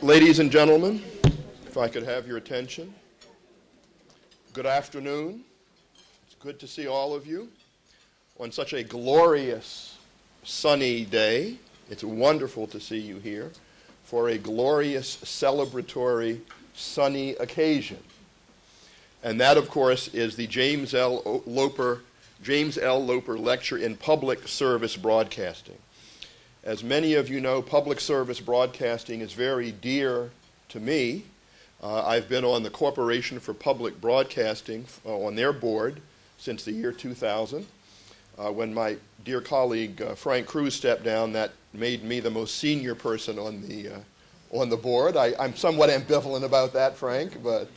Ladies and gentlemen, if I could have your attention. Good afternoon. It's good to see all of you on such a glorious sunny day. It's wonderful to see you here for a glorious celebratory sunny occasion. And that, of course, is the James L. Loper Lecture in Public Service Broadcasting. As many of you know, public service broadcasting is very dear to me. I've been on the Corporation for Public Broadcasting on their board since the year 2000. When my dear colleague Frank Cruz stepped down, that made me the most senior person on the board. I'm somewhat ambivalent about that, Frank, but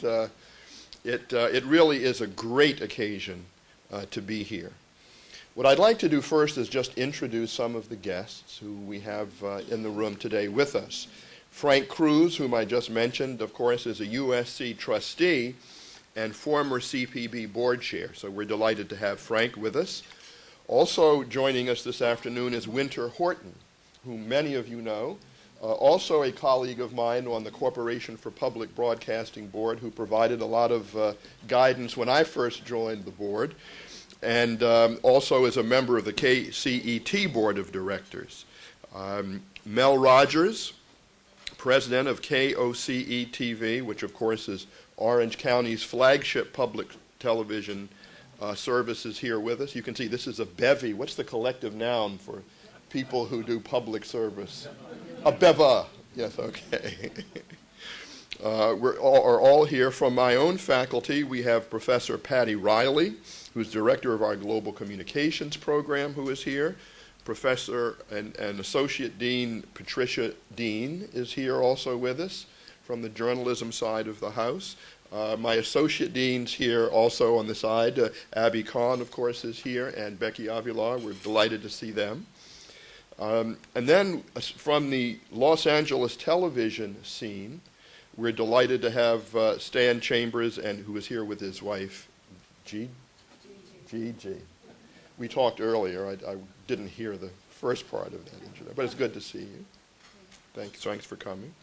it really is a great occasion to be here. What I'd like to do first is just introduce some of the guests who we have in the room today with us. Frank Cruz, whom I just mentioned, of course, is a USC trustee and former CPB board chair. So we're delighted to have Frank with us. Also joining us this afternoon is Winter Horton, whom many of you know, also a colleague of mine on the Corporation for Public Broadcasting board who provided a lot of guidance when I first joined the board, and also is a member of the KCET Board of Directors. Mel Rogers, president of KOCE-TV, which of course is Orange County's flagship public television service, is here with us. You can see this is a bevy. What's the collective noun for people who do public service? A beva. Yes, okay. We're all here. From my own faculty, we have Professor Patty Riley, who's director of our Global Communications program, who is here. Professor and Associate Dean Patricia Dean is here also with us from the journalism side of the house. My Associate Deans here also on the side, Abby Kahn, of course, is here, and Becky Avila. We're delighted to see them. And then from the Los Angeles television scene, we're delighted to have Stan Chambers, and who is here with his wife, Gigi. We talked earlier. I didn't hear the first part of that introduction, but it's good to see you. Thanks for coming.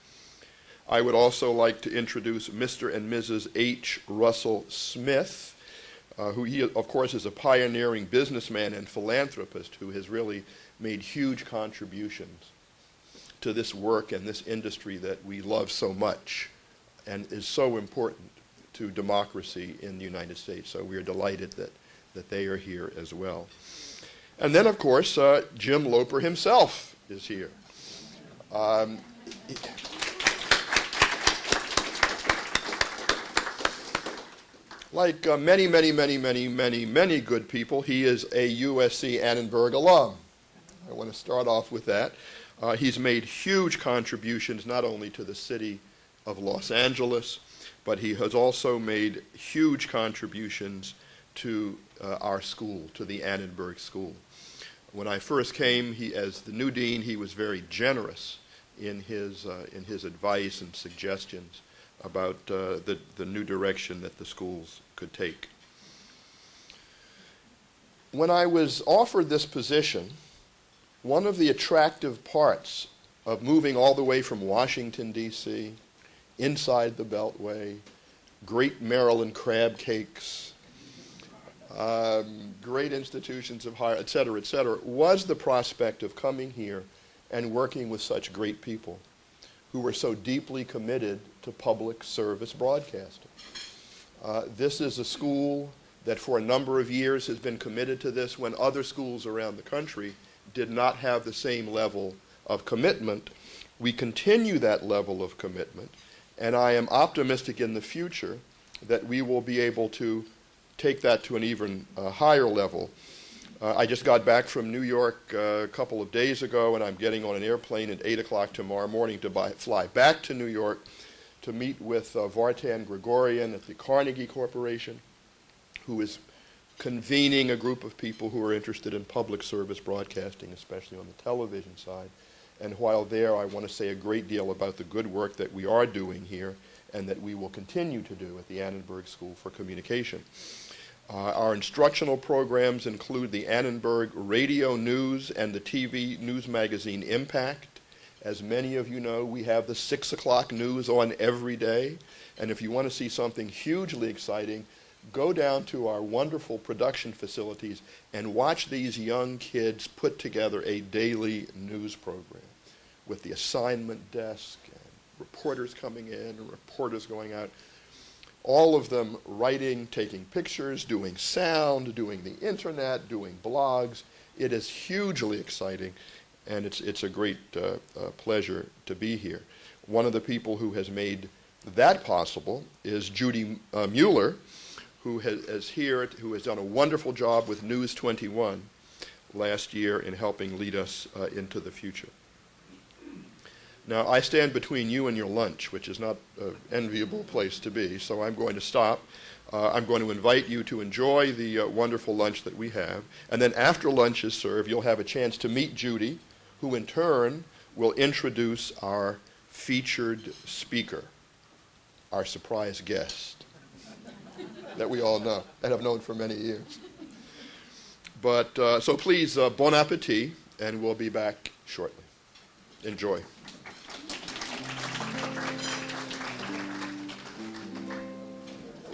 I would also like to introduce Mr. and Mrs. H. Russell Smith, who he, of course, is a pioneering businessman and philanthropist who has really made huge contributions to this work and this industry that we love so much and is so important to democracy in the United States. So we are delighted that they are here as well. And then, of course, Jim Loper himself is here. Like many good people, he is a USC Annenberg alum. I want to start off with that. He's made huge contributions not only to the city of Los Angeles, but he has also made huge contributions to our school, to the Annenberg School. When I first came, as the new dean, he was very generous in his advice and suggestions about the new direction that the schools could take. When I was offered this position, one of the attractive parts of moving all the way from Washington, D.C., inside the Beltway, great Maryland crab cakes, great institutions of higher, et cetera, was the prospect of coming here and working with such great people who were so deeply committed to public service broadcasting. This is a school that for a number of years has been committed to this when other schools around the country did not have the same level of commitment. We continue that level of commitment, and I am optimistic in the future that we will be able to take that to an even higher level. I just got back from New York a couple of days ago, and I'm getting on an airplane at 8 o'clock tomorrow morning to fly back to New York to meet with Vartan Gregorian at the Carnegie Corporation, who is convening a group of people who are interested in public service broadcasting, especially on the television side. And while there, I want to say a great deal about the good work that we are doing here and that we will continue to do at the Annenberg School for Communication. Our instructional programs include the Annenberg Radio News and the TV news magazine Impact, As many of you know, we have the 6 o'clock news on every day. And if you want to see something hugely exciting, go down to our wonderful production facilities and watch these young kids put together a daily news program with the assignment desk and reporters coming in and reporters going out. All of them writing, taking pictures, doing sound, doing the internet, doing blogs. It is hugely exciting, and it's a great pleasure to be here. One of the people who has made that possible is Judy Mueller, who has done a wonderful job with News 21 last year in helping lead us into the future. Now, I stand between you and your lunch, which is not an enviable place to be, so I'm going to stop. I'm going to invite you to enjoy the wonderful lunch that we have, and then after lunch is served, you'll have a chance to meet Judy, who in turn will introduce our featured speaker, our surprise guest that we all know and have known for many years. But so please, bon appetit, and we'll be back shortly. Enjoy.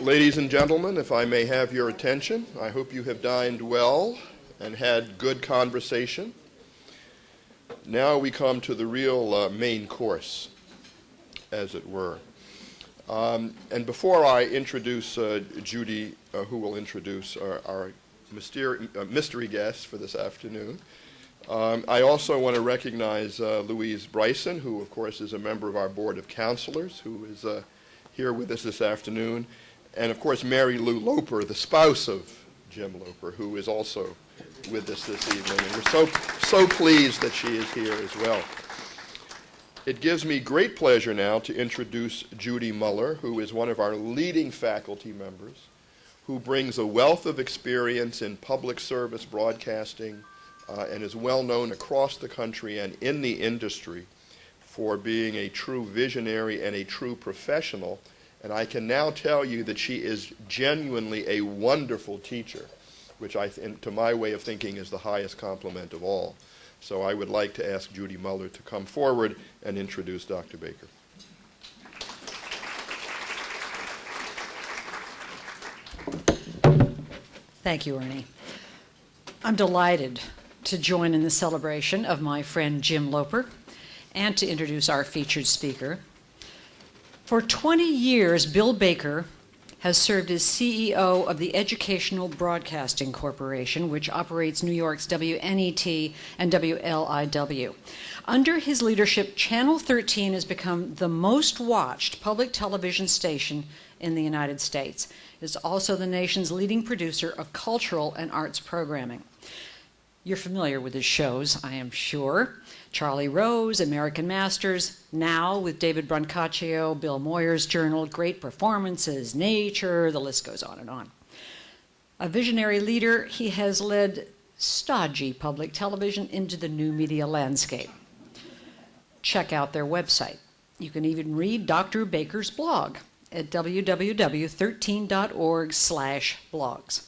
Ladies and gentlemen, if I may have your attention, I hope you have dined well and had good conversation. Now we come to the real main course, as it were. And before I introduce Judy, who will introduce our mystery guest for this afternoon, I also want to recognize Louise Bryson, who of course is a member of our Board of Counselors, who is here with us this afternoon, and of course Mary Lou Loper, the spouse of Jim Loper, who is also with us this evening. And we're so pleased that she is here as well. It gives me great pleasure now to introduce Judy Mueller, who is one of our leading faculty members, who brings a wealth of experience in public service broadcasting and is well known across the country and in the industry for being a true visionary and a true professional. And I can now tell you that she is genuinely a wonderful teacher, which to my way of thinking is the highest compliment of all. So I would like to ask Judy Mueller to come forward and introduce Dr. Baker. Thank you, Ernie. I'm delighted to join in the celebration of my friend Jim Loper and to introduce our featured speaker. For 20 years, Bill Baker has served as CEO of the Educational Broadcasting Corporation, which operates New York's WNET and WLIW. Under his leadership, Channel 13 has become the most watched public television station in the United States. It is also the nation's leading producer of cultural and arts programming. You're familiar with his shows, I am sure. Charlie Rose, American Masters, Now with David Brancaccio, Bill Moyers' Journal, Great Performances, Nature, the list goes on and on. A visionary leader, he has led stodgy public television into the new media landscape. Check out their website. You can even read Dr. Baker's blog at www.13.org/blogs.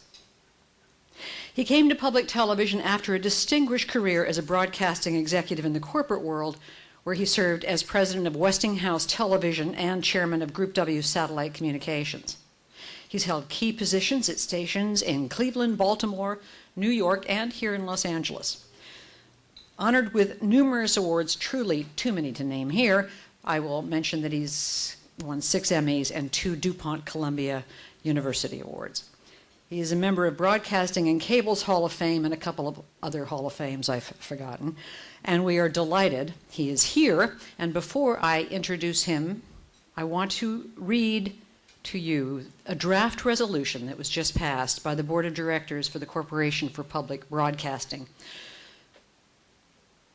He came to public television after a distinguished career as a broadcasting executive in the corporate world, where he served as president of Westinghouse Television and chairman of Group W Satellite Communications. He's held key positions at stations in Cleveland, Baltimore, New York, and here in Los Angeles. Honored with numerous awards, truly too many to name here, I will mention that he's won 6 Emmys and 2 DuPont Columbia University Awards. He is a member of Broadcasting and Cable's Hall of Fame and a couple of other Hall of Fames I've forgotten. And we are delighted he is here. And before I introduce him, I want to read to you a draft resolution that was just passed by the Board of Directors for the Corporation for Public Broadcasting.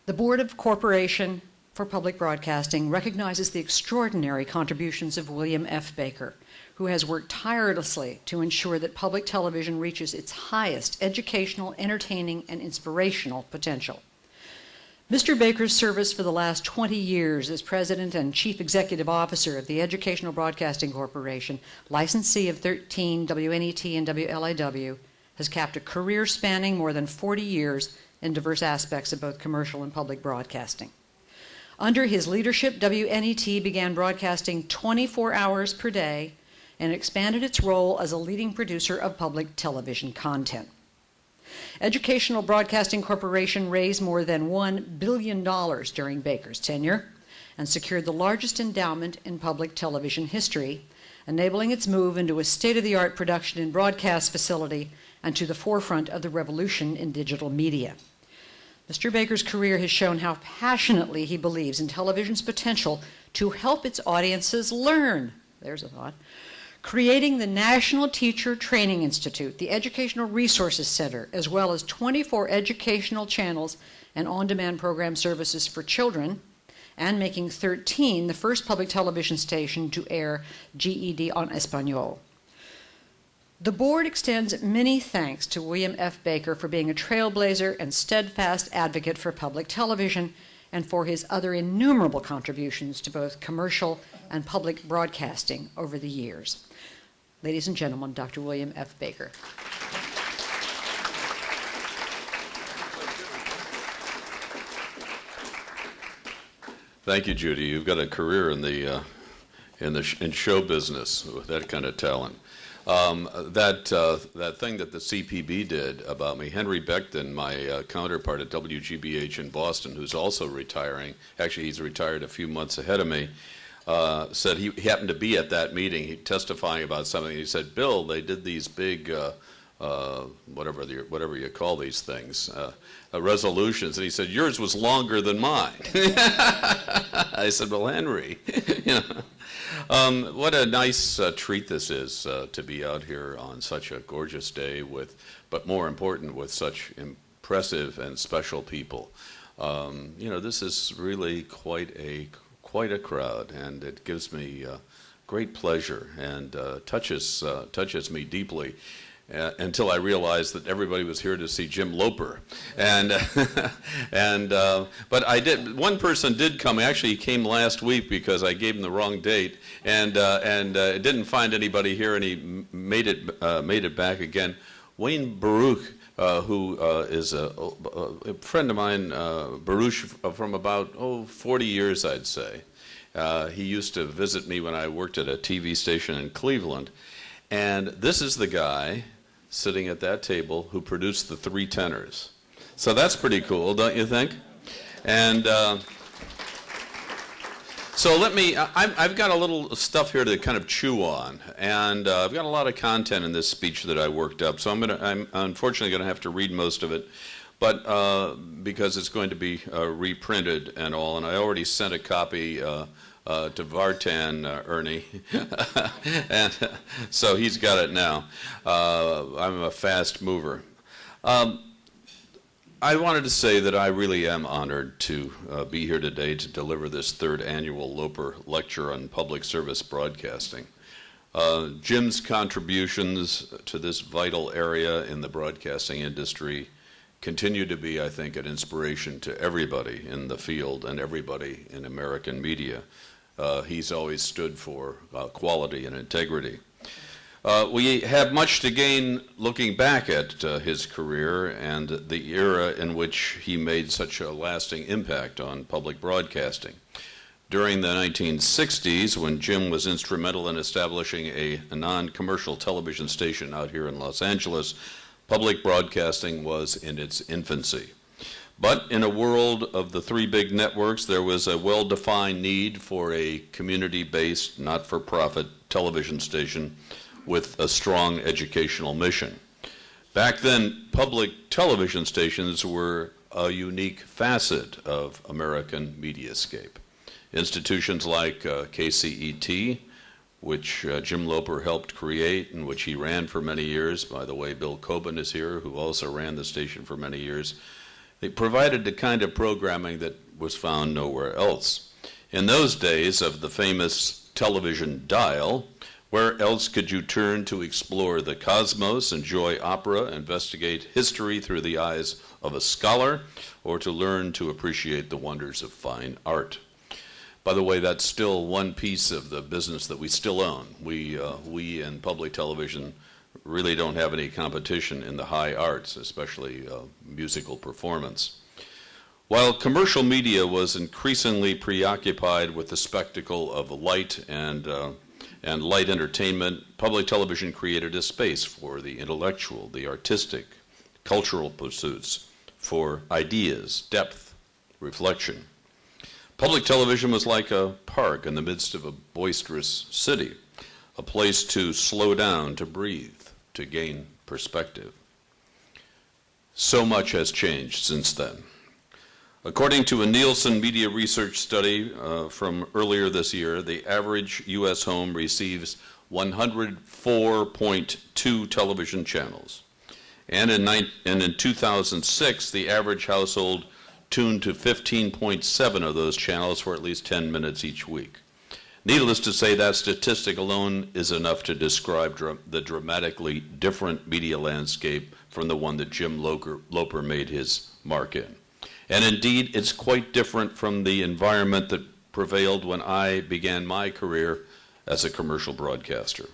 The Board of Corporation for Public Broadcasting recognizes the extraordinary contributions of William F. Baker, who has worked tirelessly to ensure that public television reaches its highest educational, entertaining, and inspirational potential. Mr. Baker's service for the last 20 years as President and Chief Executive Officer of the Educational Broadcasting Corporation, licensee of 13 WNET and WLIW, has capped a career spanning more than 40 years in diverse aspects of both commercial and public broadcasting. Under his leadership, WNET began broadcasting 24 hours per day and expanded its role as a leading producer of public television content. Educational Broadcasting Corporation raised more than $1 billion during Baker's tenure and secured the largest endowment in public television history, enabling its move into a state-of-the-art production and broadcast facility and to the forefront of the revolution in digital media. Mr. Baker's career has shown how passionately he believes in television's potential to help its audiences learn. There's a thought. Creating the National Teacher Training Institute, the Educational Resources Center, as well as 24 educational channels and on-demand program services for children, and making 13 the first public television station to air GED en Español. The board extends many thanks to William F. Baker for being a trailblazer and steadfast advocate for public television and for his other innumerable contributions to both commercial and public broadcasting over the years. Ladies and gentlemen, Dr. William F. Baker. Thank you, Judy. You've got a career in show business with that kind of talent. That thing that the CPB did about me, Henry Beckton, my counterpart at WGBH in Boston, who's also retiring, actually he's retired a few months ahead of me, said he happened to be at that meeting, testifying about something. He said, "Bill, they did these big, whatever you call these things, resolutions," and he said, "Yours was longer than mine." I said, "Well, Henry, you know, what a nice treat this is to be out here on such a gorgeous day but more important, with such impressive and special people. You know, this is really quite a crowd, and it gives me great pleasure and touches me deeply. Until I realized that everybody was here to see Jim Loper, but one person did come. Actually, he came last week because I gave him the wrong date, and didn't find anybody here, and he made it back again. Wayne Baruch, who is a friend of mine, Baruch, from about 40 years, I'd say. He used to visit me when I worked at a TV station in Cleveland, and this is the guy sitting at that table who produced the Three Tenors. So that's pretty cool, don't you think? And so I've got a little stuff here to kind of chew on, and I've got a lot of content in this speech that I worked up, so I'm unfortunately going to have to read most of it, but because it's going to be reprinted and all, and I already sent a copy to Vartan, Ernie, and so he's got it now. I'm a fast mover. I wanted to say that I really am honored to be here today to deliver this third annual Loper Lecture on Public Service Broadcasting. Jim's contributions to this vital area in the broadcasting industry continue to be, I think, an inspiration to everybody in the field and everybody in American media. He's always stood for quality and integrity. We have much to gain looking back at his career and the era in which he made such a lasting impact on public broadcasting. During the 1960s, when Jim was instrumental in establishing a non-commercial television station out here in Los Angeles, public broadcasting was in its infancy. But in a world of the three big networks, there was a well-defined need for a community-based, not-for-profit television station with a strong educational mission. Back then, public television stations were a unique facet of American mediascape. Institutions like KCET, which Jim Loper helped create and which he ran for many years. By the way, Bill Coben is here, who also ran the station for many years. They provided the kind of programming that was found nowhere else. In those days of the famous television dial, where else could you turn to explore the cosmos, enjoy opera, investigate history through the eyes of a scholar, or to learn to appreciate the wonders of fine art? By the way, that's still one piece of the business that we still own. We in public television really don't have any competition in the high arts, especially musical performance. While commercial media was increasingly preoccupied with the spectacle of light and light entertainment, public television created a space for the intellectual, the artistic, cultural pursuits, for ideas, depth, reflection. Public television was like a park in the midst of a boisterous city, a place to slow down, to breathe, to gain perspective. So much has changed since then. According to a Nielsen media research study from earlier this year, the average U.S. home receives 104.2 television channels. And in 2006, the average household tuned to 15.7 of those channels for at least 10 minutes each week. Needless to say, that statistic alone is enough to describe the dramatically different media landscape from the one that Jim Loper made his mark in. And indeed, it's quite different from the environment that prevailed when I began my career as a commercial broadcaster,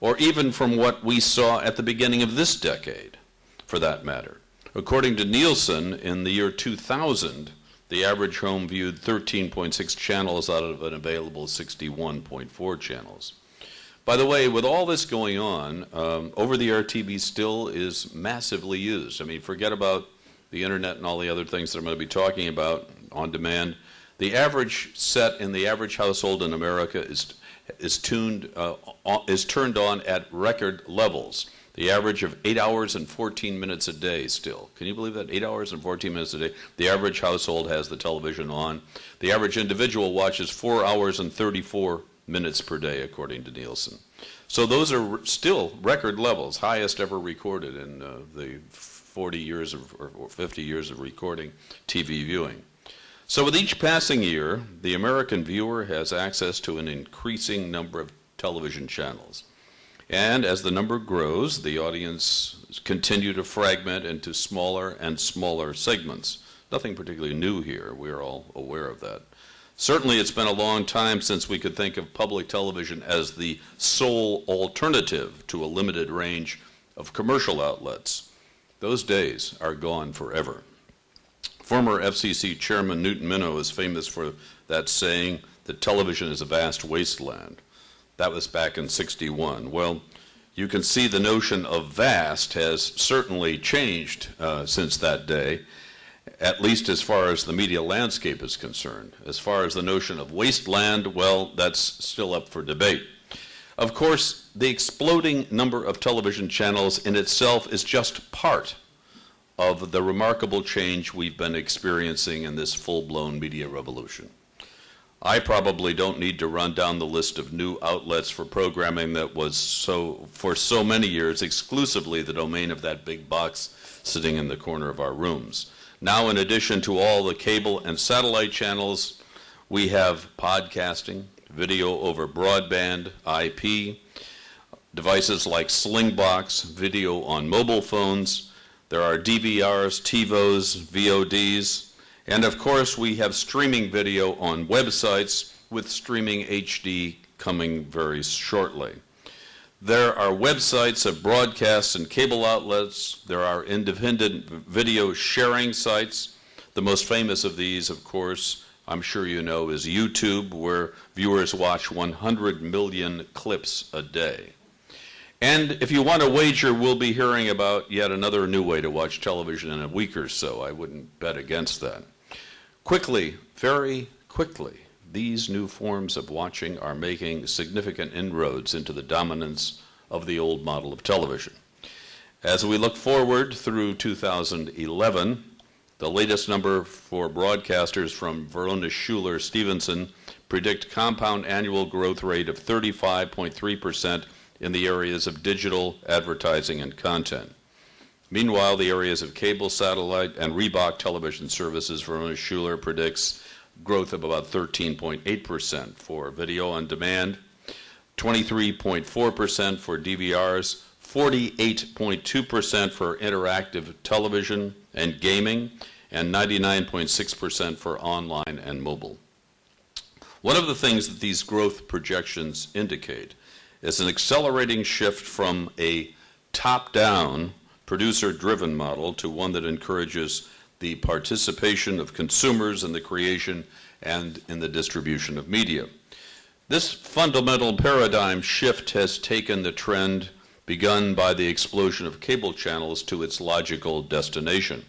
or even from what we saw at the beginning of this decade, for that matter. According to Nielsen, in the year 2000, the average home viewed 13.6 channels out of an available 61.4 channels. By the way, with all this going on, over-the-air TV still is massively used. I mean, forget about the internet and all the other things that I'm going to be talking about on demand. The average set in the average household in America is turned on at record levels. The average of 8 hours and 14 minutes a day still. Can you believe that? 8 hours and 14 minutes a day. The average household has the television on. The average individual watches 4 hours and 34 minutes per day, according to Nielsen. So those are still record levels, highest ever recorded in the 40 years or 50 years of recording TV viewing. So with each passing year, the American viewer has access to an increasing number of television channels. And as the number grows, the audience continue to fragment into smaller and smaller segments. Nothing particularly new here. We're all aware of that. Certainly, it's been a long time since we could think of public television as the sole alternative to a limited range of commercial outlets. Those days are gone forever. Former FCC Chairman Newton Minow is famous for that saying that television is a vast wasteland. That was back in '61. Well, you can see the notion of vast has certainly changed since that day, at least as far as the media landscape is concerned. As far as the notion of wasteland, well, that's still up for debate. Of course, the exploding number of television channels in itself is just part of the remarkable change we've been experiencing in this full-blown media revolution. I probably don't need to run down the list of new outlets for programming that was for so many years exclusively the domain of that big box sitting in the corner of our rooms. Now, in addition to all the cable and satellite channels, we have podcasting, video over broadband, IP, devices like Slingbox, video on mobile phones. There are DVRs, TiVos, VODs, and of course we have streaming video on websites with streaming HD coming very shortly. There are websites of broadcasts and cable outlets. There are independent video sharing sites. The most famous of these, of course, I'm sure you know, is YouTube, where viewers watch 100 million clips a day. And if you want to wager, we'll be hearing about yet another new way to watch television in a week or so. I wouldn't bet against that. Quickly, very quickly, these new forms of watching are making significant inroads into the dominance of the old model of television. As we look forward through 2011, the latest number for broadcasters from Verona Schuler Stevenson predict compound annual growth rate of 35.3% in the areas of digital, advertising, and content. Meanwhile, the areas of cable, satellite, and Reebok television services, Verona Schuler predicts growth of about 13.8% for video on demand, 23.4% for DVRs, 48.2% for interactive television and gaming, and 99.6% for online and mobile. One of the things that these growth projections indicate is an accelerating shift from a top-down, producer-driven model to one that encourages the participation of consumers in the creation and in the distribution of media. This fundamental paradigm shift has taken the trend begun by the explosion of cable channels to its logical destination.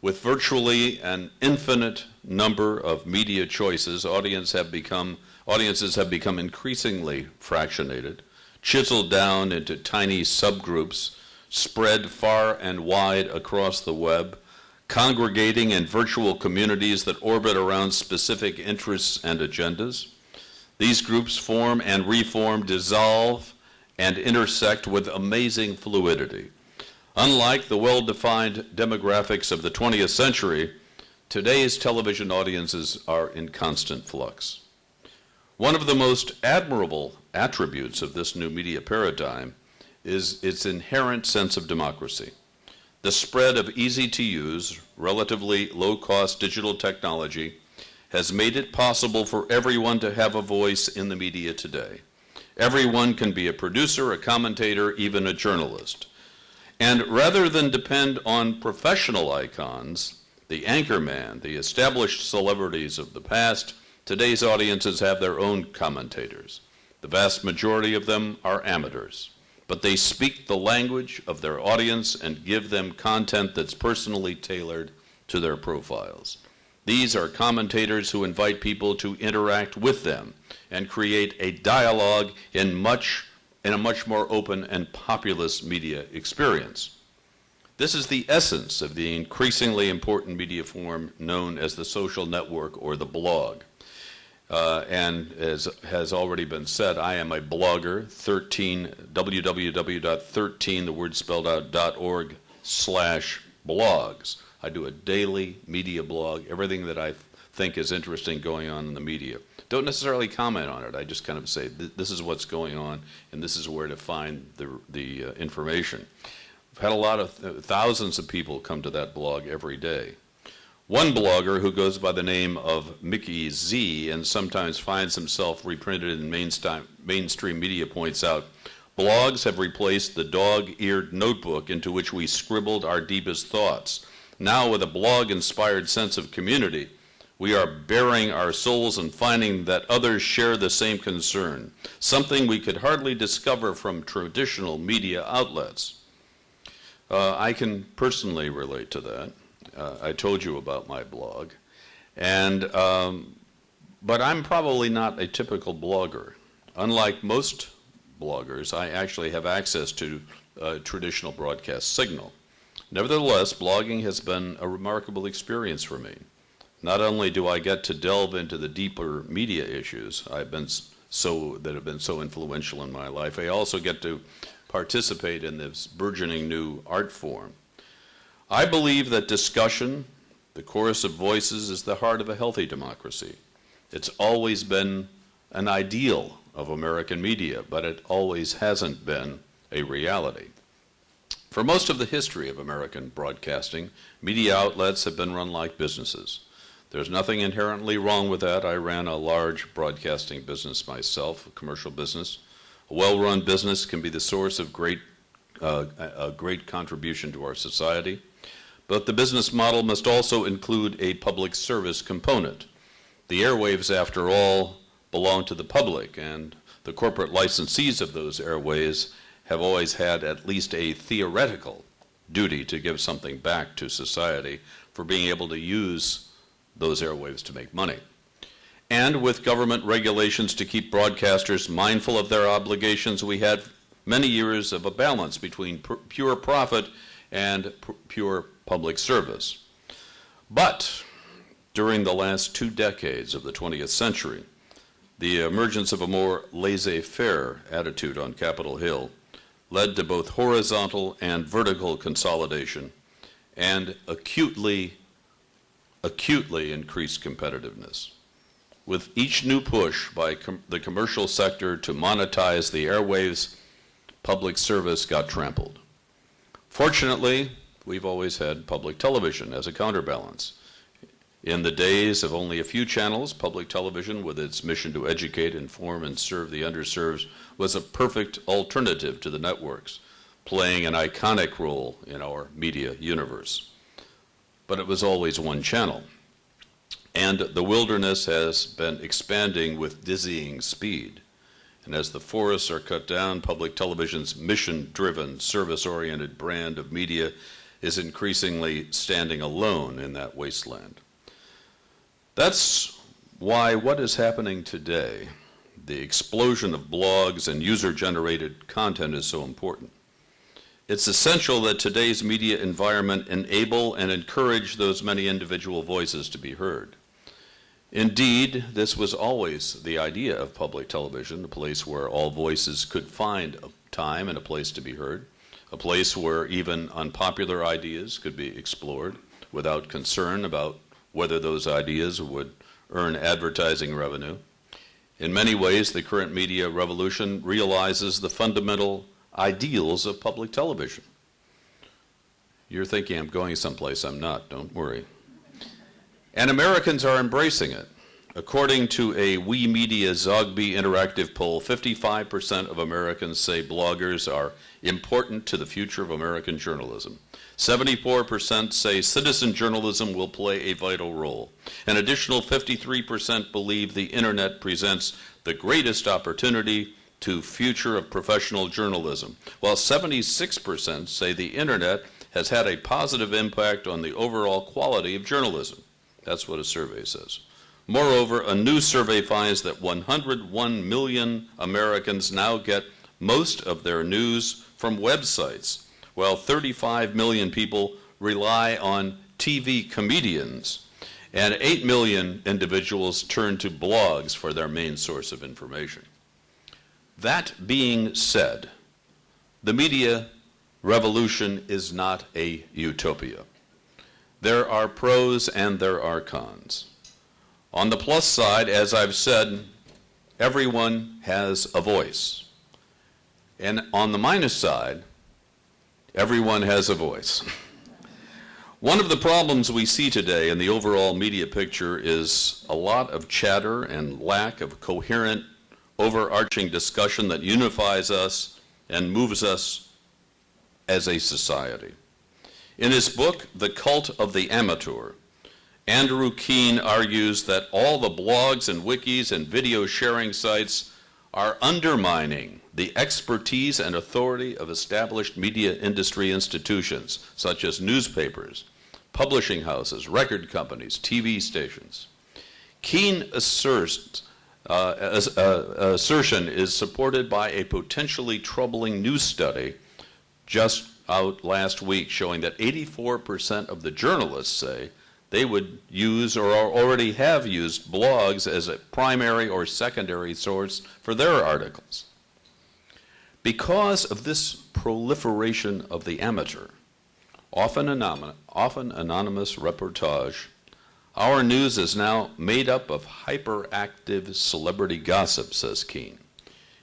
With virtually an infinite number of media choices, audiences have become increasingly fractionated, chiseled down into tiny subgroups, spread far and wide across the web, congregating in virtual communities that orbit around specific interests and agendas. These groups form and reform, dissolve, and intersect with amazing fluidity. Unlike the well-defined demographics of the 20th century, today's television audiences are in constant flux. One of the most admirable attributes of this new media paradigm is its inherent sense of democracy. The spread of easy-to-use, relatively low-cost digital technology has made it possible for everyone to have a voice in the media today. Everyone can be a producer, a commentator, even a journalist. And rather than depend on professional icons, the anchorman, the established celebrities of the past, today's audiences have their own commentators. The vast majority of them are amateurs, but they speak the language of their audience and give them content that's personally tailored to their profiles. These are commentators who invite people to interact with them and create a dialogue in a much more open and populous media experience. This is the essence of the increasingly important media form known as the social network or the blog. And as has already been said, I am a blogger, www.13, the word spelled out, .org/blogs. I do a daily media blog, everything that I think is interesting going on in the media. Don't necessarily comment on it. I just kind of say, this is what's going on, and this is where to find the information. I've had a lot of thousands of people come to that blog every day. One blogger who goes by the name of Mickey Z and sometimes finds himself reprinted in mainstream media points out, blogs have replaced the dog-eared notebook into which we scribbled our deepest thoughts. Now, with a blog-inspired sense of community, we are bearing our souls and finding that others share the same concern, something we could hardly discover from traditional media outlets. I can personally relate to that. I told you about my blog, but I'm probably not a typical blogger. Unlike most bloggers, I actually have access to a traditional broadcast signal. Nevertheless, blogging has been a remarkable experience for me. Not only do I get to delve into the deeper media issues that have been so influential in my life, I also get to participate in this burgeoning new art form. I believe that discussion, the chorus of voices, is the heart of a healthy democracy. It's always been an ideal of American media, but it always hasn't been a reality. For most of the history of American broadcasting, media outlets have been run like businesses. There's nothing inherently wrong with that. I ran a large broadcasting business myself, a commercial business. A well-run business can be the source of a great contribution to our society. But the business model must also include a public service component. The airwaves, after all, belong to the public, and the corporate licensees of those airwaves have always had at least a theoretical duty to give something back to society for being able to use those airwaves to make money. And with government regulations to keep broadcasters mindful of their obligations, we had many years of a balance between pure profit and pure public service. But during the last 2 decades of the 20th century, the emergence of a more laissez-faire attitude on Capitol Hill led to both horizontal and vertical consolidation and acutely increased competitiveness. With each new push by the commercial sector to monetize the airwaves, public service got trampled. Fortunately, we've always had public television as a counterbalance. In the days of only a few channels, public television, with its mission to educate, inform, and serve the underserved, was a perfect alternative to the networks, playing an iconic role in our media universe. but it was always one channel. And the wilderness has been expanding with dizzying speed. And as the forests are cut down, public television's mission-driven, service-oriented brand of media is increasingly standing alone in that wasteland. That's why what is happening today, the explosion of blogs and user-generated content, is so important. It's essential that today's media environment enable and encourage those many individual voices to be heard. Indeed, this was always the idea of public television, a place where all voices could find a time and a place to be heard, a place where even unpopular ideas could be explored without concern about whether those ideas would earn advertising revenue. In many ways, the current media revolution realizes the fundamental ideals of public television. You're thinking I'm going someplace. I'm not. Don't worry. And Americans are embracing it. According to a We Media Zogby interactive poll, 55% of Americans say bloggers are important to the future of American journalism. 74% say citizen journalism will play a vital role. An additional 53% believe the internet presents the greatest opportunity to future of professional journalism, while 76% say the internet has had a positive impact on the overall quality of journalism. That's what a survey says. Moreover, a new survey finds that 101 million Americans now get most of their news from websites, while 35 million people rely on TV comedians, and 8 million individuals turn to blogs for their main source of information. That being said, the media revolution is not a utopia. There are pros and there are cons. On the plus side, as I've said, everyone has a voice. And on the minus side, everyone has a voice. One of the problems we see today in the overall media picture is a lot of chatter and lack of coherent, overarching discussion that unifies us and moves us as a society. In his book, The Cult of the Amateur, Andrew Keen argues that all the blogs and wikis and video sharing sites are undermining the expertise and authority of established media industry institutions, such as newspapers, publishing houses, record companies, TV stations. Keen assertion is supported by a potentially troubling new study just out last week showing that 84% of the journalists say they would use or already have used blogs as a primary or secondary source for their articles. Because of this proliferation of the amateur, often anonymous reportage, our news is now made up of hyperactive celebrity gossip, says Keen.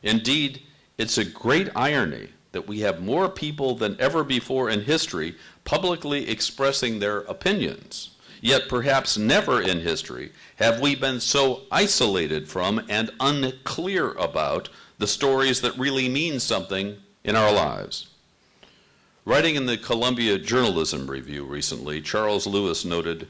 Indeed, it's a great irony that we have more people than ever before in history publicly expressing their opinions. Yet perhaps never in history have we been so isolated from and unclear about the stories that really mean something in our lives. Writing in the Columbia Journalism Review recently, Charles Lewis noted,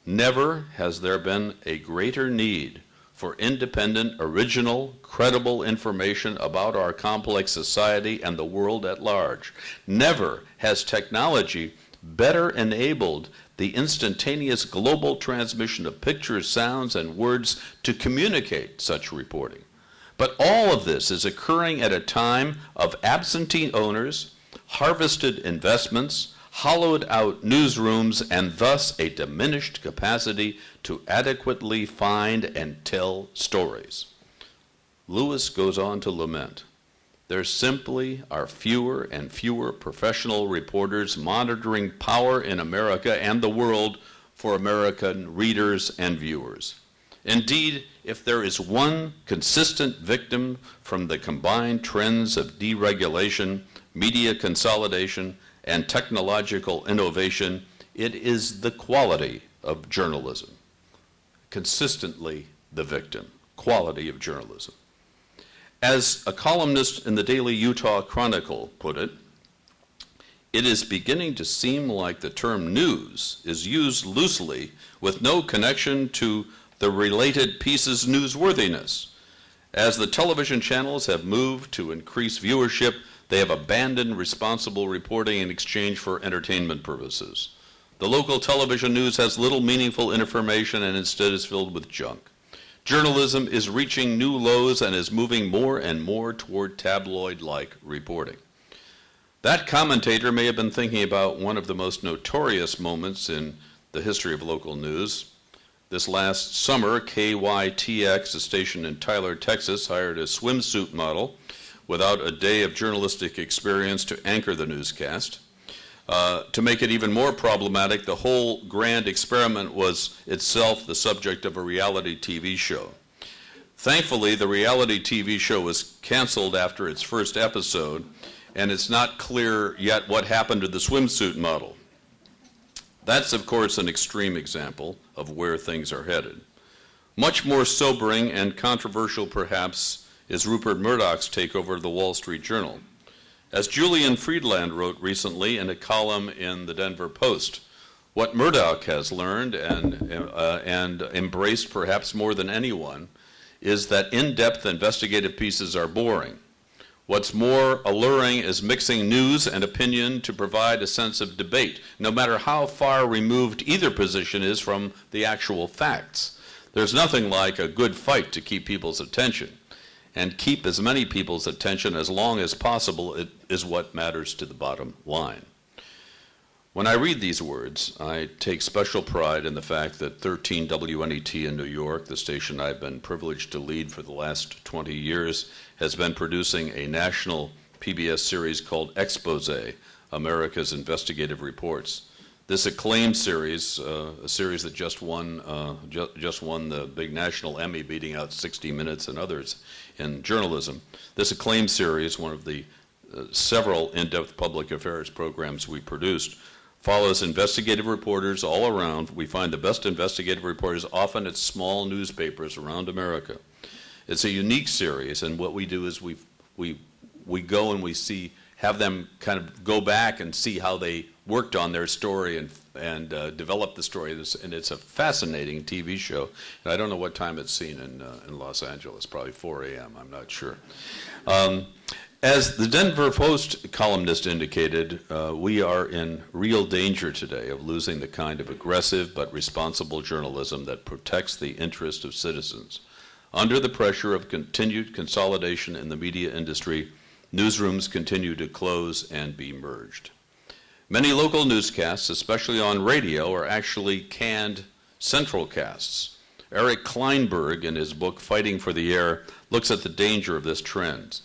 "Never has there been a greater need for independent, original, credible information about our complex society and the world at large. Never has technology better enabled the instantaneous global transmission of pictures, sounds, and words to communicate such reporting. But all of this is occurring at a time of absentee owners, harvested investments, hollowed out newsrooms, and thus a diminished capacity to adequately find and tell stories." Lewis goes on to lament, "There simply are fewer and fewer professional reporters monitoring power in America and the world for American readers and viewers. Indeed, if there is one consistent victim from the combined trends of deregulation, media consolidation, and technological innovation, it is the quality of journalism." Consistently the victim, quality of journalism. As a columnist in the Daily Utah Chronicle put it, it is beginning to seem like the term news is used loosely with no connection to the related piece's newsworthiness. As the television channels have moved to increase viewership, they have abandoned responsible reporting in exchange for entertainment purposes. The local television news has little meaningful information and instead is filled with junk. Journalism is reaching new lows and is moving more and more toward tabloid-like reporting. That commentator may have been thinking about one of the most notorious moments in the history of local news. This last summer, KYTX, a station in Tyler, Texas, hired a swimsuit model without a day of journalistic experience to anchor the newscast. To make it even more problematic, the whole grand experiment was itself the subject of a reality TV show. Thankfully, the reality TV show was canceled after its first episode, and it's not clear yet what happened to the swimsuit model. That's, of course, an extreme example of where things are headed. Much more sobering and controversial, perhaps, is Rupert Murdoch's takeover of the Wall Street Journal. As Julian Friedland wrote recently in a column in the Denver Post, what Murdoch has learned and embraced perhaps more than anyone is that in-depth investigative pieces are boring. What's more alluring is mixing news and opinion to provide a sense of debate, no matter how far removed either position is from the actual facts. There's nothing like a good fight to keep people's attention, and keep as many people's attention as long as possible is what matters to the bottom line. When I read these words, I take special pride in the fact that 13 WNET in New York, the station I've been privileged to lead for the last 20 years, has been producing a national PBS series called Exposé, America's Investigative Reports. This acclaimed series, a series that just won the big national Emmy, beating out 60 Minutes and others in journalism. This acclaimed series, one of the several in-depth public affairs programs we produced, follows investigative reporters all around. We find the best investigative reporters often at small newspapers around America. It's a unique series, and what we do is we go and we have them kind of go back and see how they worked on their story and develop the story. And it's a fascinating TV show. And I don't know what time it's seen in Los Angeles, probably 4 a.m., I'm not sure. As the Denver Post columnist indicated, we are in real danger today of losing the kind of aggressive but responsible journalism that protects the interest of citizens. Under the pressure of continued consolidation in the media industry, newsrooms continue to close and be merged. Many local newscasts, especially on radio, are actually canned central casts. Eric Kleinberg, in his book Fighting for the Air, looks at the danger of this trend.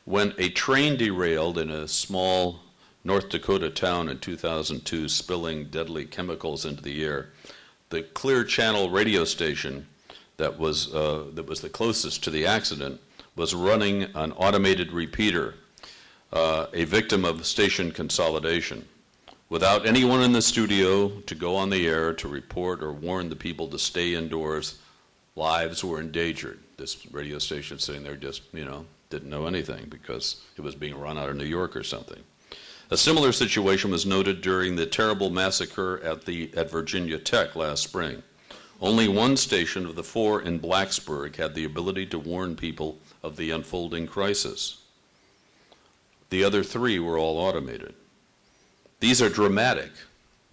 When a train derailed in a small North Dakota town in 2002, spilling deadly chemicals into the air, the Clear Channel radio station that was the closest to the accident was running an automated repeater, a victim of station consolidation. Without anyone in the studio to go on the air to report or warn the people to stay indoors, lives were endangered. This radio station sitting there just, didn't know anything because it was being run out of New York or something. A similar situation was noted during the terrible massacre at Virginia Tech last spring. Only one station of the 4 in Blacksburg had the ability to warn people of the unfolding crisis. The other 3 were all automated. These are dramatic,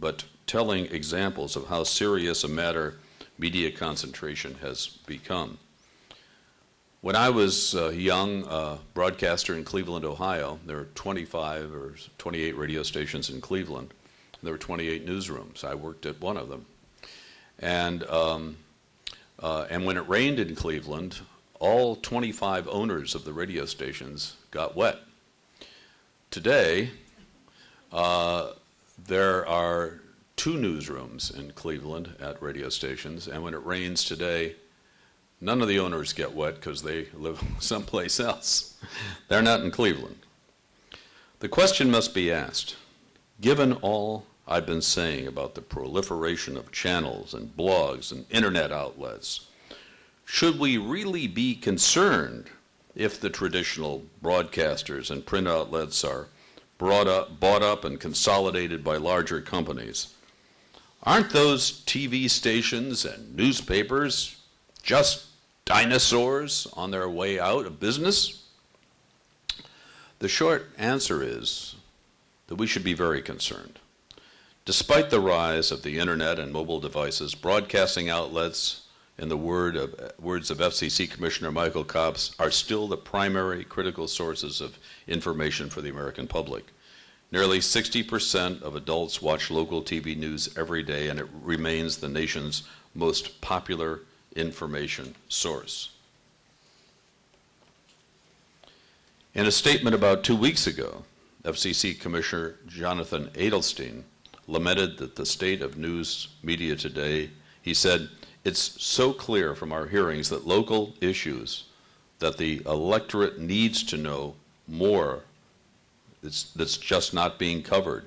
but telling examples of how serious a matter media concentration has become. When I was a young broadcaster in Cleveland, Ohio, there were 25 or 28 radio stations in Cleveland. There were 28 newsrooms. I worked at one of them. And when it rained in Cleveland, all 25 owners of the radio stations got wet. Today, there are 2 newsrooms in Cleveland at radio stations, and when it rains today, none of the owners get wet because they live someplace else. They're not in Cleveland. The question must be asked, given all I've been saying about the proliferation of channels and blogs and internet outlets, should we really be concerned if the traditional broadcasters and print outlets are bought up and consolidated by larger companies. Aren't those TV stations and newspapers just dinosaurs on their way out of business? The short answer is that we should be very concerned. Despite the rise of the internet and mobile devices, broadcasting outlets, in the words of FCC Commissioner Michael Copps, are still the primary critical sources of information for the American public. Nearly 60% of adults watch local TV news every day, and it remains the nation's most popular information source. In a statement about 2 weeks ago, FCC Commissioner Jonathan Adelstein lamented that the state of news media today, he said, "It's so clear from our hearings that local issues that the electorate needs to know more that's just not being covered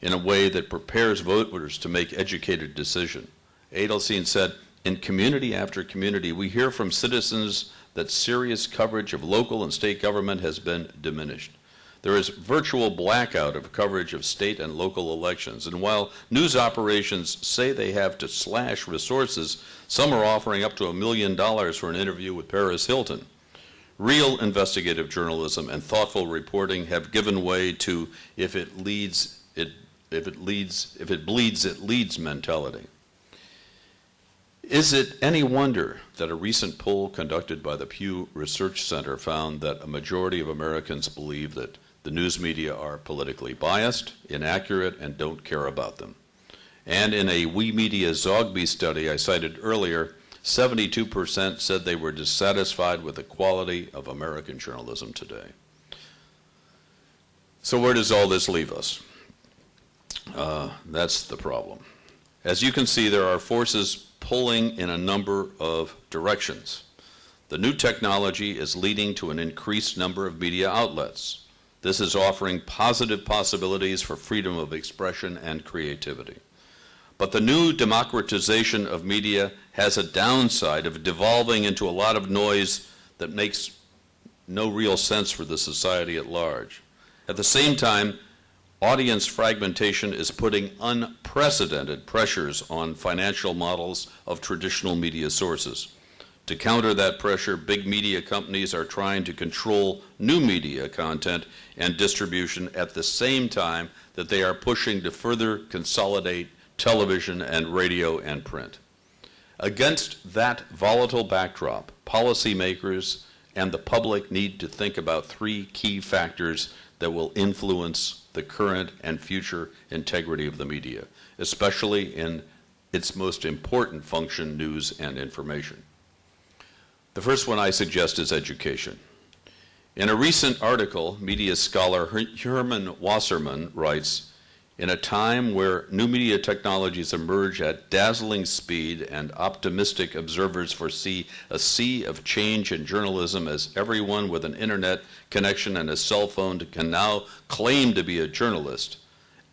in a way that prepares voters to make educated decisions." Adelstein said, "In community after community, we hear from citizens that serious coverage of local and state government has been diminished. There is virtual blackout of coverage of state and local elections, and while news operations say they have to slash resources, some are offering up to $1 million for an interview with Paris Hilton. Real investigative journalism and thoughtful reporting have given way to if it bleeds, it leads mentality." Is it any wonder that a recent poll conducted by the Pew Research Center found that a majority of Americans believe that the news media are politically biased, inaccurate, and don't care about them? And in a We Media Zogby study I cited earlier, 72% said they were dissatisfied with the quality of American journalism today. So where does all this leave us? That's the problem. As you can see, there are forces pulling in a number of directions. The new technology is leading to an increased number of media outlets. This is offering positive possibilities for freedom of expression and creativity. But the new democratization of media has a downside of devolving into a lot of noise that makes no real sense for the society at large. At the same time, audience fragmentation is putting unprecedented pressures on financial models of traditional media sources. To counter that pressure, big media companies are trying to control new media content and distribution at the same time that they are pushing to further consolidate television and radio and print. Against that volatile backdrop, policymakers and the public need to think about three key factors that will influence the current and future integrity of the media, especially in its most important function, news and information. The first one I suggest is education. In a recent article, media scholar Herman Wasserman writes, "In a time where new media technologies emerge at dazzling speed and optimistic observers foresee a sea of change in journalism as everyone with an internet connection and a cell phone can now claim to be a journalist,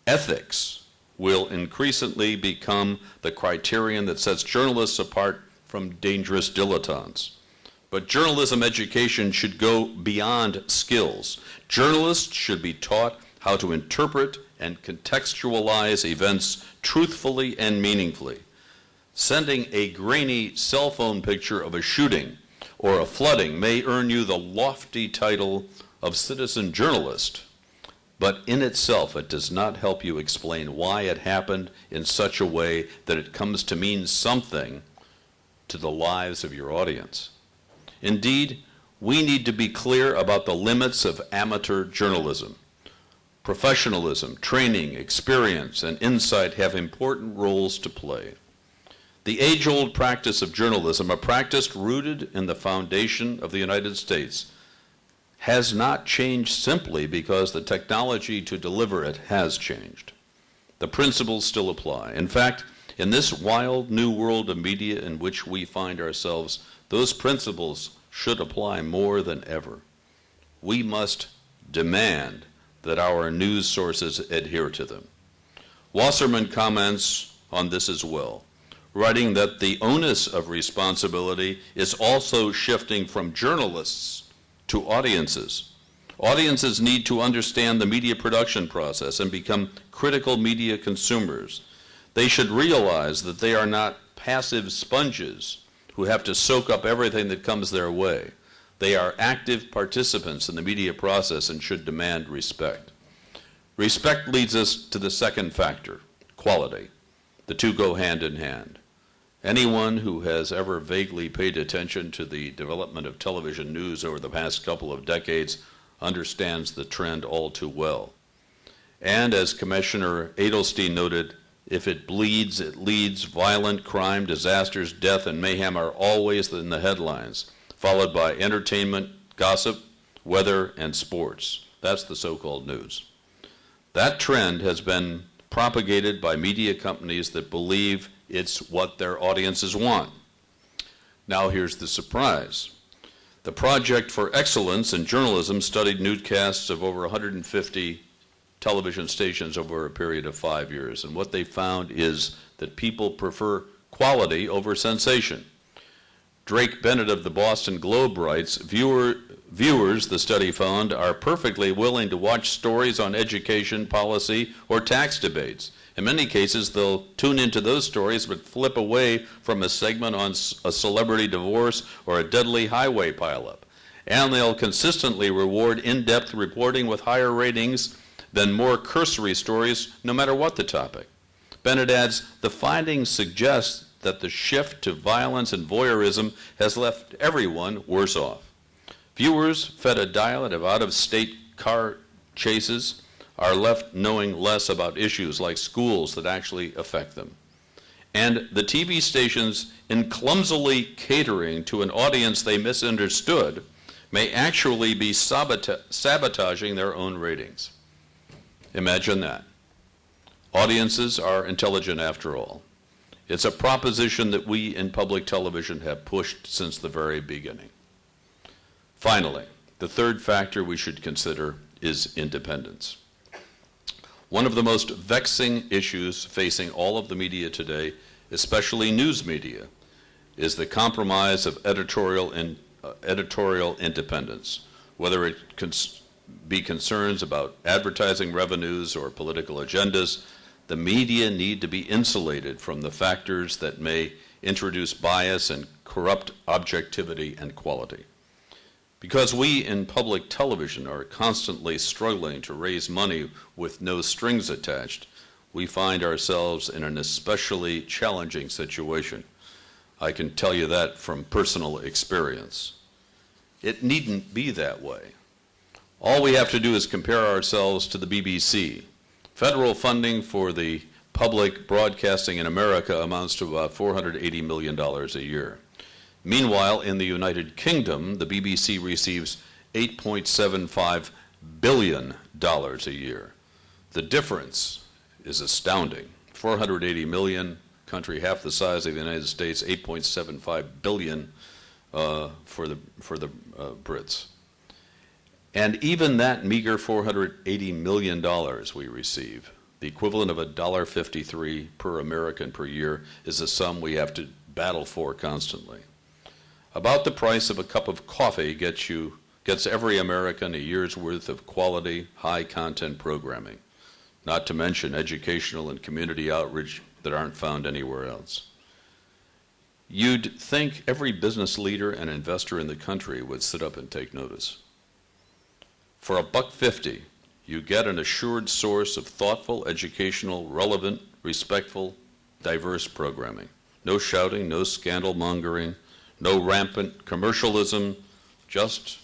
ethics will increasingly become the criterion that sets journalists apart from dangerous dilettantes. But journalism education should go beyond skills. Journalists should be taught how to interpret and contextualize events truthfully and meaningfully. Sending a grainy cell phone picture of a shooting or a flooding may earn you the lofty title of citizen journalist, but in itself it does not help you explain why it happened in such a way that it comes to mean something to the lives of your audience. Indeed, we need to be clear about the limits of amateur journalism. Professionalism, training, experience, and insight have important roles to play. The age-old practice of journalism, a practice rooted in the foundation of the United States, has not changed simply because the technology to deliver it has changed. The principles still apply. In fact, in this wild new world of media in which we find ourselves, those principles should apply more than ever. We must demand that our news sources adhere to them. Wasserman comments on this as well, writing that the onus of responsibility is also shifting from journalists to audiences. Audiences need to understand the media production process and become critical media consumers. They should realize that they are not passive sponges who have to soak up everything that comes their way. They are active participants in the media process and should demand respect. Respect leads us to the second factor, quality. The two go hand in hand. Anyone who has ever vaguely paid attention to the development of television news over the past couple of decades understands the trend all too well. And as Commissioner Adelstein noted, if it bleeds, it leads. Violent crime, disasters, death, and mayhem are always in the headlines, followed by entertainment, gossip, weather, and sports. That's the so-called news. That trend has been propagated by media companies that believe it's what their audiences want. Now here's the surprise. The Project for Excellence in Journalism studied newscasts of over 150 television stations over a period of 5 years, and what they found is that people prefer quality over sensation. Drake Bennett of the Boston Globe writes, viewers, the study found, are perfectly willing to watch stories on education, policy, or tax debates. In many cases, they'll tune into those stories but flip away from a segment on a celebrity divorce or a deadly highway pileup. And they'll consistently reward in-depth reporting with higher ratings than more cursory stories, no matter what the topic. Bennett adds, the findings suggest that the shift to violence and voyeurism has left everyone worse off. Viewers fed a diet of out-of-state car chases are left knowing less about issues like schools that actually affect them. And the TV stations, in clumsily catering to an audience they misunderstood, may actually be sabotaging their own ratings. Imagine that. Audiences are intelligent after all. It's a proposition that we in public television have pushed since the very beginning. Finally, the third factor we should consider is independence. One of the most vexing issues facing all of the media today, especially news media, is the compromise of editorial independence, whether it be concerns about advertising revenues or political agendas. The media need to be insulated from the factors that may introduce bias and corrupt objectivity and quality. Because we in public television are constantly struggling to raise money with no strings attached, we find ourselves in an especially challenging situation. I can tell you that from personal experience. It needn't be that way. All we have to do is compare ourselves to the BBC. Federal funding for the public broadcasting in America amounts to about $480 million a year. Meanwhile, in the United Kingdom, the BBC receives $8.75 billion a year. The difference is astounding. $480 million, country half the size of the United States, $8.75 billion for the Brits. And even that meager $480 million we receive, the equivalent of $1.53 per American per year, is a sum we have to battle for constantly. About the price of a cup of coffee gets every American a year's worth of quality, high-content programming, not to mention educational and community outreach that aren't found anywhere else. You'd think every business leader and investor in the country would sit up and take notice. For $1.50, you get an assured source of thoughtful, educational, relevant, respectful, diverse programming. No shouting, no scandal mongering, no rampant commercialism, just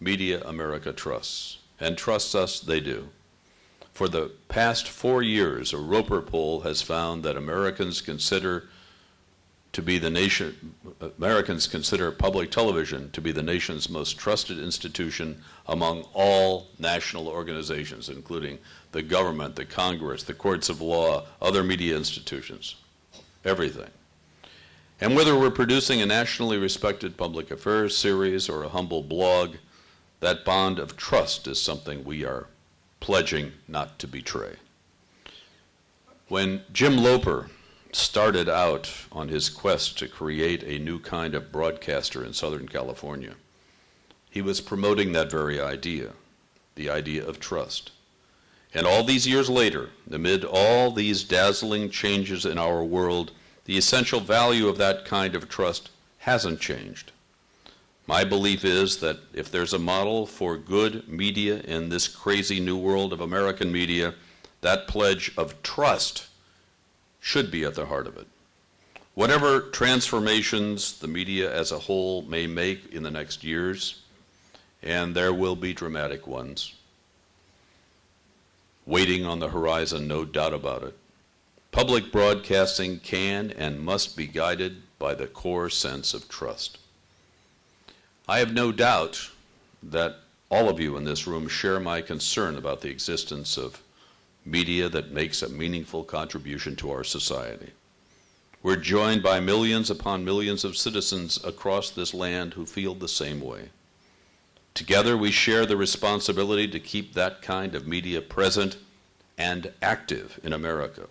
Media America trusts. And trusts us they do. For the past 4 years, a Roper poll has found that Americans consider public television to be the nation's most trusted institution among all national organizations, including the government, the Congress, the courts of law, other media institutions, everything. And whether we're producing a nationally respected public affairs series or a humble blog, that bond of trust is something we are pledging not to betray. When Jim Loper started out on his quest to create a new kind of broadcaster in Southern California, he was promoting that very idea. the idea of trust. And all these years later, amid all these dazzling changes in our world, the essential value of that kind of trust hasn't changed. My belief is that if there's a model for good media in this crazy new world of American media, that pledge of trust should be at the heart of it. Whatever transformations the media as a whole may make in the next years, and there will be dramatic ones, waiting on the horizon, no doubt about it, public broadcasting can and must be guided by the core sense of trust. I have no doubt that all of you in this room share my concern about the existence of media that makes a meaningful contribution to our society. We're joined by millions upon millions of citizens across this land who feel the same way. Together we share the responsibility to keep that kind of media present and active in America.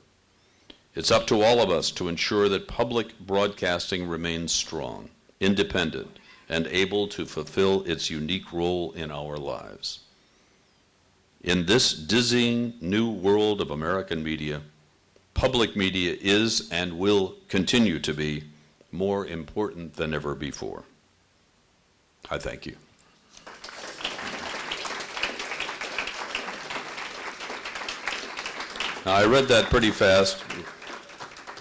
It's up to all of us to ensure that public broadcasting remains strong, independent, and able to fulfill its unique role in our lives. In this dizzying new world of American media, public media is and will continue to be more important than ever before. I thank you. Now, I read that pretty fast.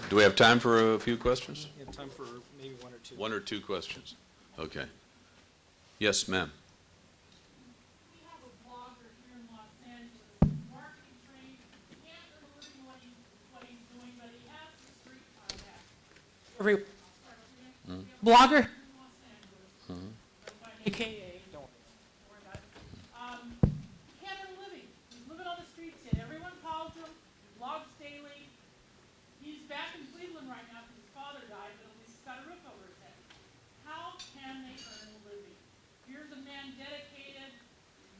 Do we have time for a few questions? We have time for maybe one or two. One or two questions. Okay. Yes, ma'am. We have a blogger here in Los Angeles, marketing trained, can't earn a living what he's doing, but he has the street card app. Blogger here in Los Angeles, AKA, don't worry about it. Can't earn a living. He's living on the streets yet. Everyone calls him, blogs daily. He's back in Cleveland right now because his father died, but at least he's got a roof over his head. How can they earn a living? Here's a man dedicated,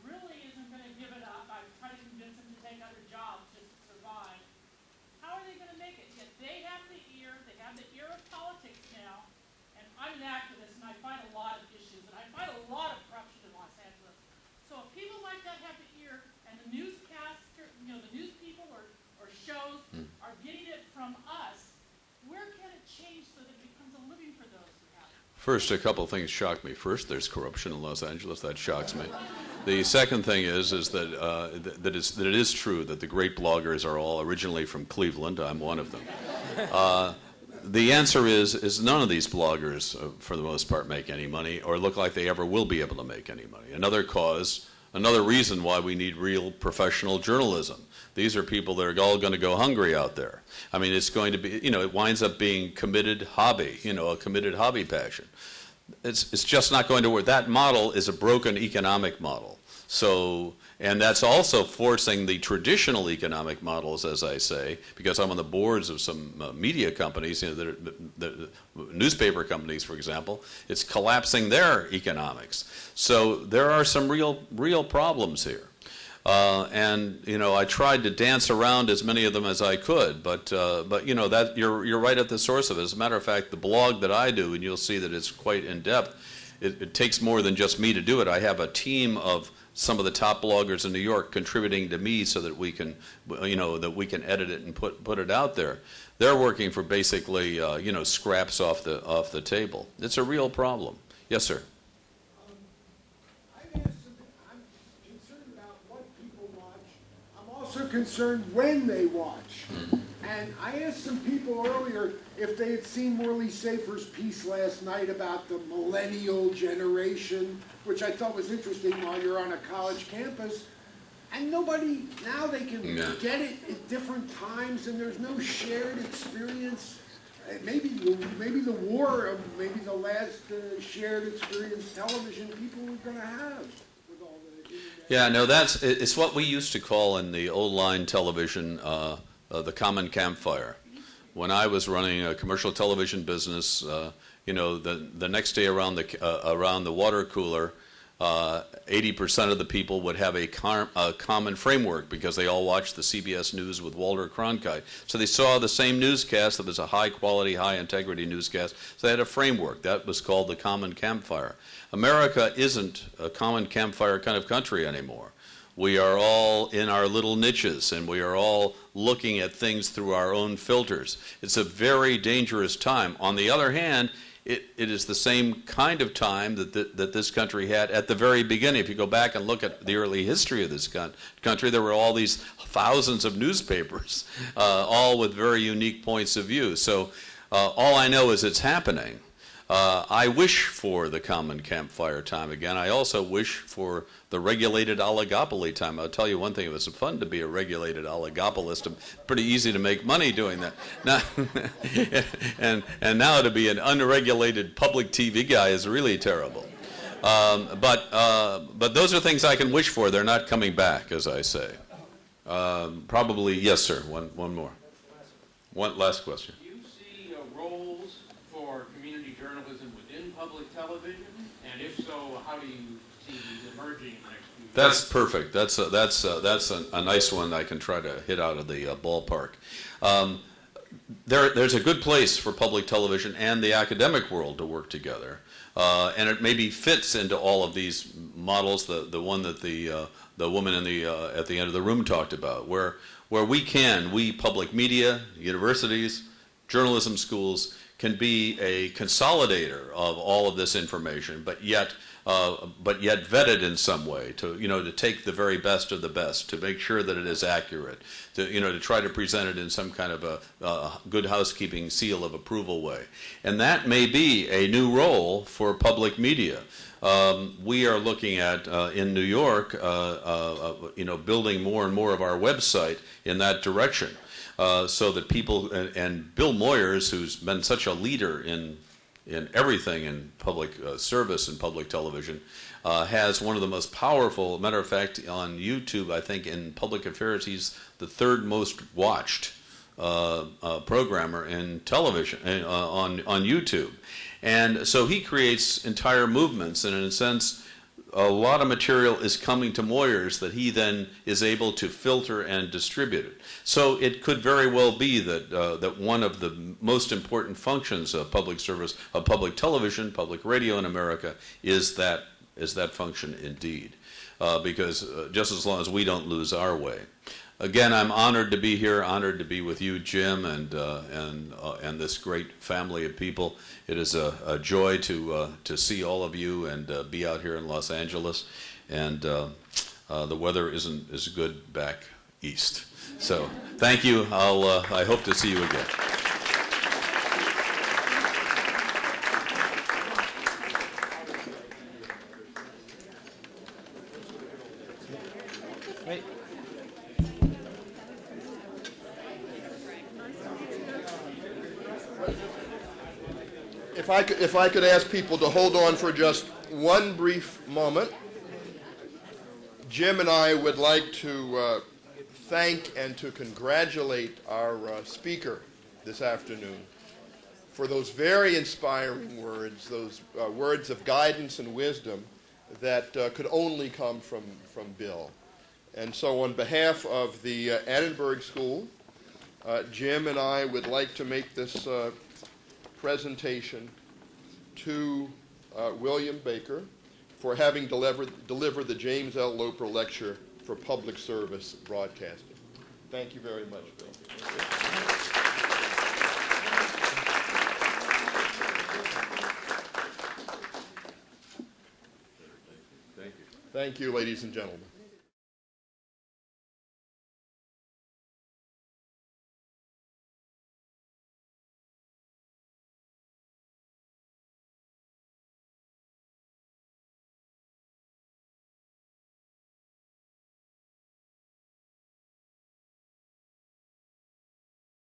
really isn't going to give it up. I've tried to convince him to take other jobs just to survive. How are they going to make it? Yet they have the ear of politics now, and I'm an activist, and I fight a lot of issues, and I fight a lot of corruption in Los Angeles. So if people like that have the ear, and the newscaster, the news people or shows are getting it from us, where can it change so that it becomes a living for those who have it? First, a couple of things shock me. First, there's corruption in Los Angeles. That shocks me. The second thing is that it is true that the great bloggers are all originally from Cleveland. I'm one of them. The answer is none of these bloggers, for the most part, make any money or look like they ever will be able to make any money. Another reason why we need real professional journalism. These are people that are all going to go hungry out there. I mean, it's going to be, it winds up being committed hobby, a committed hobby passion. It's just not going to work. That model is a broken economic model. So, and that's also forcing the traditional economic models, as I say, because I'm on the boards of some media companies, the newspaper companies, for example. It's collapsing their economics. So there are some real problems here. And I tried to dance around as many of them as I could, but that you're right at the source of it. As a matter of fact, the blog that I do, and you'll see that it's quite in depth. It takes more than just me to do it. I have a team of some of the top bloggers in New York contributing to me so that we can, edit it and put it out there. They're working for basically, scraps off the table. It's a real problem. Yes, sir. I'm concerned about what people watch. I'm also concerned when they watch. And I asked some people earlier if they had seen Morley Safer's piece last night about the millennial generation, which I thought was interesting while you're on a college campus. And nobody, now they can get it at different times, and there's no shared experience. Maybe the war, maybe the last shared experience television people were going to have with all the internet. Yeah, no, it's what we used to call in the old line television the common campfire. When I was running a commercial television business, the next day around the water cooler, 80% of the people would have a common framework because they all watched the CBS News with Walter Cronkite. So they saw the same newscast that was a high-quality, high-integrity newscast. So they had a framework. That was called the common campfire. America isn't a common campfire kind of country anymore. We are all in our little niches, and we are all looking at things through our own filters. It's a very dangerous time. On the other hand, it is the same kind of time that this country had at the very beginning. If you go back and look at the early history of this country, there were all these thousands of newspapers, all with very unique points of view. So all I know is it's happening. I wish for the common campfire time again. I also wish for the regulated oligopoly time. I'll tell you one thing, it was fun to be a regulated oligopolist. It's pretty easy to make money doing that. Now, and now to be an unregulated public TV guy is really terrible. But those are things I can wish for. They're not coming back, as I say. Probably, yes, sir. One more. One last question. Do you see roles for community journalism within public television? And if so, how do you see these emerging in the next few years? That's perfect. That's a nice one I can try to hit out of the ballpark. There's a good place for public television and the academic world to work together, and it maybe fits into all of these models. The one that the woman in the at the end of the room talked about, where we public media, universities, journalism schools can be a consolidator of all of this information, but yet vetted in some way to take the very best of the best, to make sure that it is accurate, to try to present it in some kind of a good housekeeping seal of approval way. And that may be a new role for public media. We are looking at in New York, building more and more of our website in that direction, so that people and Bill Moyers, who's been such a leader in everything in public service and public television, has one of the most powerful. Matter of fact, on YouTube, I think in public affairs, he's the third most watched programmer in television on YouTube. And so he creates entire movements, and in a sense, a lot of material is coming to Moyers that he then is able to filter and distribute it. So it could very well be that one of the most important functions of public service, of public television, public radio in America, is that function indeed, because just as long as we don't lose our way. Again, I'm honored to be here, honored to be with you, Jim, and this great family of people. It is a joy to see all of you and be out here in Los Angeles. And the weather isn't as good back east. So thank you. I hope to see you again. If I could ask people to hold on for just one brief moment. Jim and I would like to thank and to congratulate our speaker this afternoon for those very inspiring words, those words of guidance and wisdom that could only come from Bill. And so on behalf of the Annenberg School, Jim and I would like to make this presentation to William Baker for having delivered the James L. Loper Lecture for Public Service Broadcasting. Thank you very much, Bill. Thank you, ladies and gentlemen.